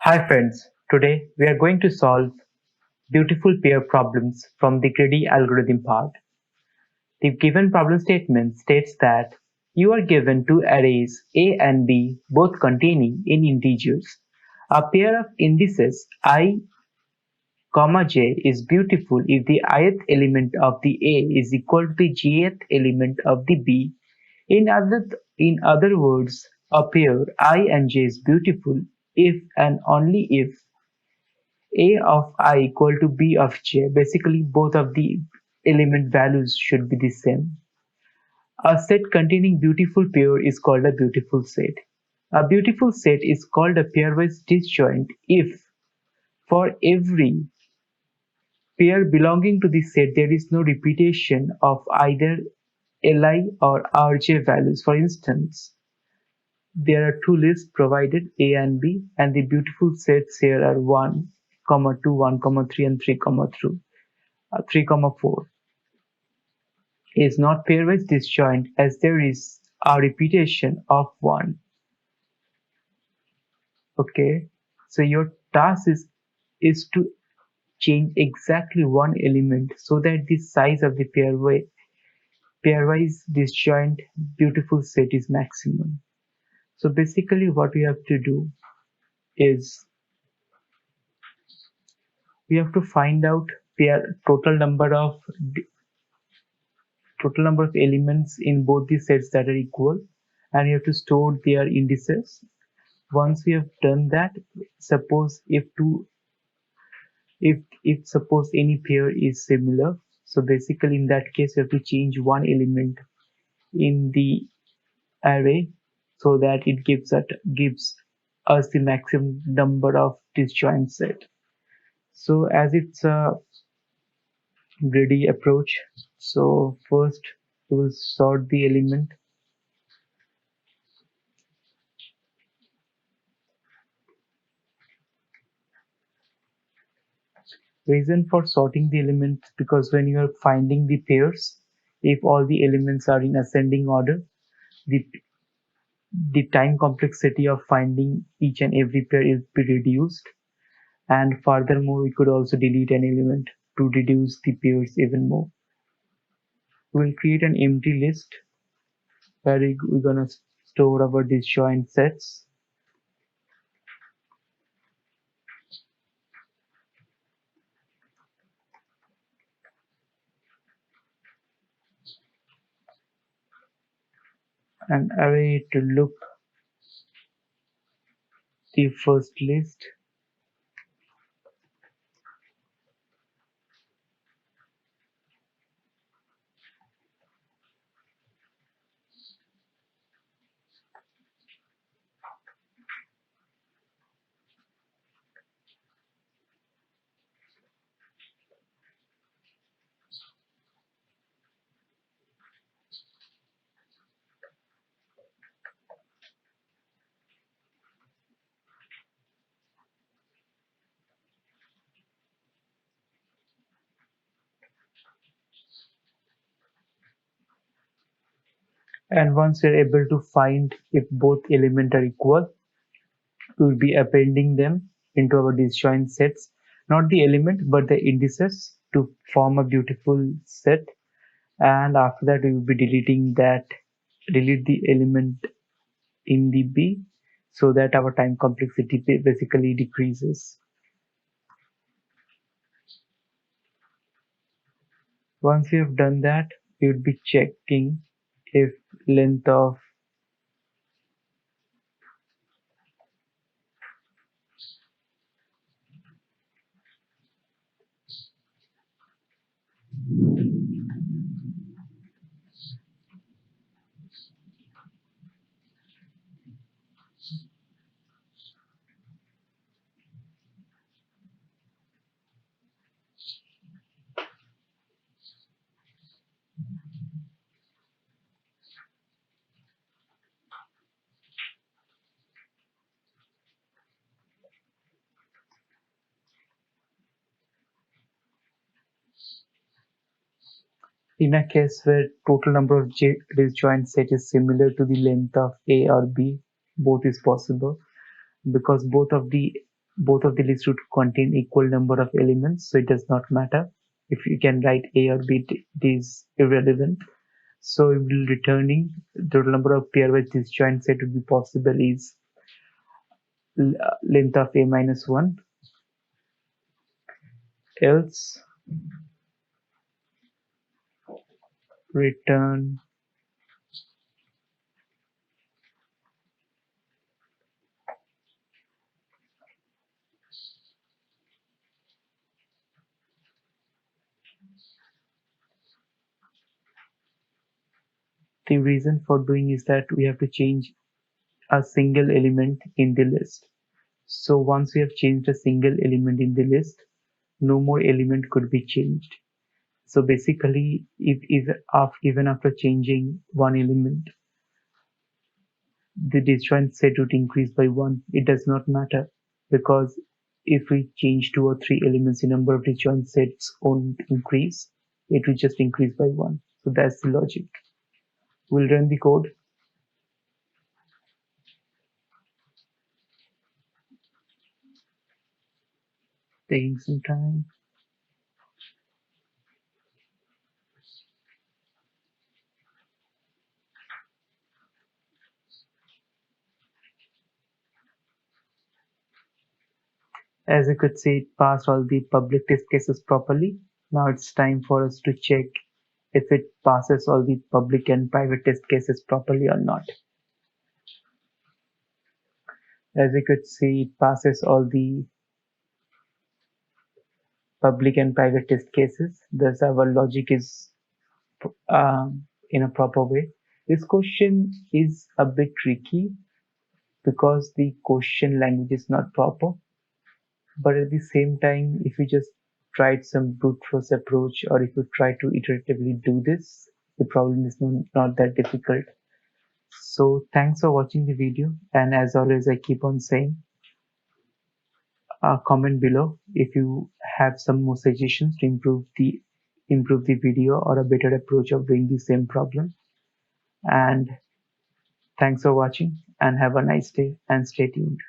Hi friends, today we are going to solve beautiful pair problems from the greedy algorithm part. The given problem statement states that you are given two arrays A and B both containing in integers. A pair of indices I, j is beautiful if the ith element of the A is equal to the jth element of the B. In other words, a pair I and J is beautiful if and only if A of I equal to B of J. Basically, both of the element values should be the same. A set containing beautiful pair is called a beautiful set. A beautiful set is called a pairwise disjoint if, for every pair belonging to the set, there is no repetition of either Li or Rj values. For instance, there are two lists provided, A and B, and the beautiful sets here are 1, 2, 1, 3, and 3, 3, 4 is not pairwise disjoint as there is a repetition of 1. Okay, so your task is to change exactly one element so that the size of the pairwise disjoint beautiful set is maximum. So basically what we have to do is we have to find out pair total number of elements in both the sets that are equal, and you have to store their indices. Once we have done that, suppose if suppose any pair is similar, so basically in that case you have to change one element in the array so that it gives us the maximum number of disjoint set. So as it's a greedy approach, so first we will sort the element. Reason for sorting the elements, because when you are finding the pairs, if all the elements are in ascending order, the the time complexity of finding each and every pair is be reduced, and furthermore we could also delete an element to reduce the pairs even more. We'll create an empty list where we're gonna store our disjoint sets. An array to look the first list. And once we're able to find if both elements are equal, we will be appending them into our disjoint sets, not the element but the indices to form a beautiful set. And after that we will be delete the element in the B so that our time complexity basically decreases. Once we have done that, we would be checking if length of in a case where total number of disjoint set is similar to the length of A or B, both is possible because both of the both of the lists would contain equal number of elements, so it does not matter if you can write A or B. It is irrelevant. So we will returning the total number of pairwise disjoint set would be possible is length of A minus 1, else return the reason for doing is that we have to change a single element in the list. So once we have changed a single element in the list, no more element could be changed. So basically, if even after changing one element, the disjoint set would increase by 1, it does not matter, because if we change 2 or 3 elements, the number of disjoint sets won't increase, it will just increase by 1. So that's the logic. We'll run the code. Taking some time. As you could see, it passed all the public test cases properly. Now it's time for us to check if it passes all the public and private test cases properly or not. As you could see, it passes all the public and private test cases. Thus, our logic is in a proper way. This question is a bit tricky because the question language is not proper. But at the same time, if you just tried some brute force approach, or if you try to iteratively do this, the problem is not that difficult. So thanks for watching the video, and as always I keep on saying, comment below if you have some more suggestions to improve the video or a better approach of doing the same problem. And thanks for watching, and have a nice day, and stay tuned.